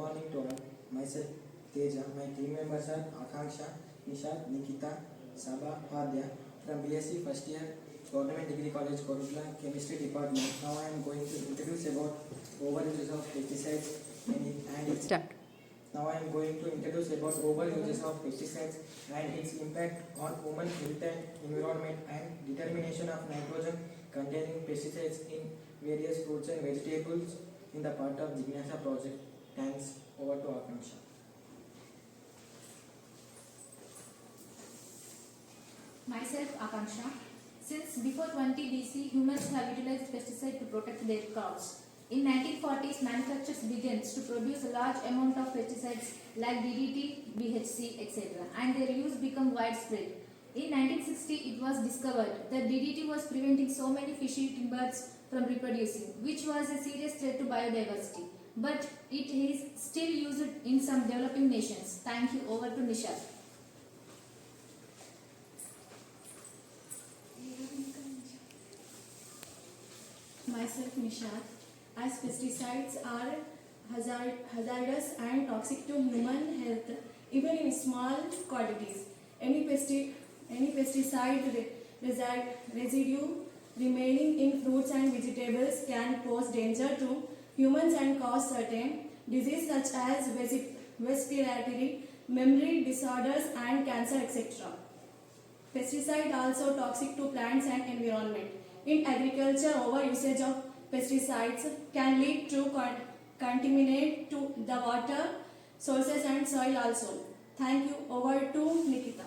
morning to all. Myself Teja. My team members are Akanksha, Nishad, Nikita, Sabha, Adya from BSc first year Government Degree College, Korutla, Chemistry Department. Now I am going to introduce about overuses of pesticides and its Start. Now I am going to introduce about overuses of pesticides and its impact on human health and environment and determination of nitrogen containing pesticides in various fruits and vegetables in the part of Jignasa project. Thanks. Over to Akanksha. Myself Akanksha. Since before 20 BC, humans have utilized pesticide to protect their crops. In 1940s, manufacturers began to produce a large amount of pesticides like DDT, BHC, etc. and their use became widespread. In 1960, it was discovered that DDT was preventing so many fish-eating birds from reproducing, which was a serious threat to biodiversity. But it is still used in some developing nations. Thank you. Over to Nishad. Myself Nishad. As pesticides are hazardous and toxic to human health, even in small quantities. Any pesticide residue remaining in fruits and vegetables can pose danger to humans and cause certain diseases such as respiratory, memory disorders and cancer, etc. Pesticides are also toxic to plants and environment. In agriculture, overusage of pesticides can lead to contaminate to the water sources and soil also. Thank you. Over to Nikita.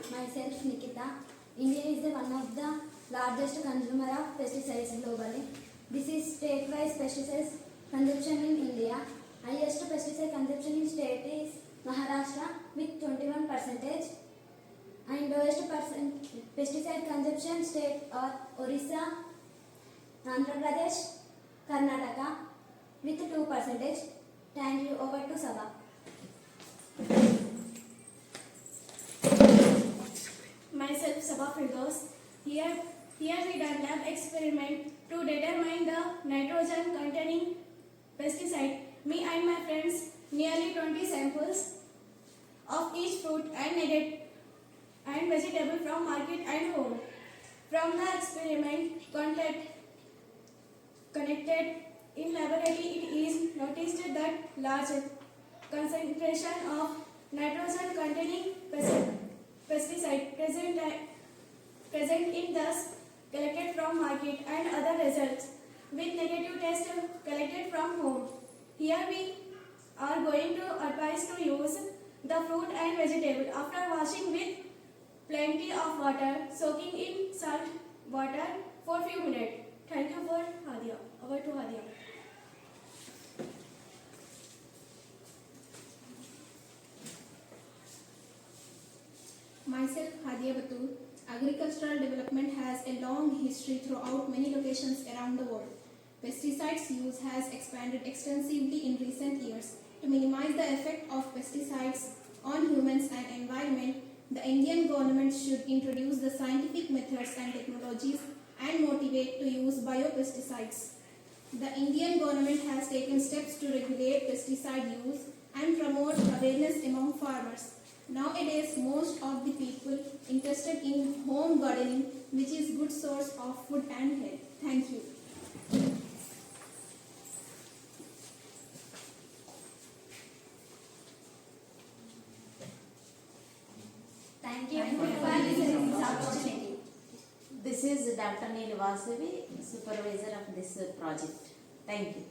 Myself Nikita. India is one of the largest consumer of pesticides globally. This is state-wise pesticides consumption in India. Highest pesticide consumption in state is Maharashtra with 21%. And lowest pesticide consumption state are Orissa, Andhra Pradesh, Karnataka with 2%. Thank you. Over to Sabha. Myself Sabha Firdaus. Here we done lab experiment to determine the nitrogen containing pesticide. Me and my friends nearly 20 samples of each fruit and vegetable from market and home. From the experiment connected in laboratory, it is noticed that large concentration of nitrogen containing pesticide present in thus collected from market and other results with negative test collected from home. Here we are going to advise to use the fruit and vegetable after washing with plenty of water, soaking in salt water for few minutes. Thank you for Hadia. Over to Hadia. Myself Hadia Batul. Agricultural development has a long history throughout many locations around the world. Pesticides use has expanded extensively in recent years. To minimize the effect of pesticides on humans and environment, the Indian government should introduce the scientific methods and technologies and motivate to use biopesticides. The Indian government has taken steps to regulate pesticide use and promote awareness among farmers. Nowadays, most of the people interested in home gardening, which is good source of food and health. Thank you. Thank you for listening this opportunity. This is Dr. Neil Vasavi, supervisor of this project. Thank you.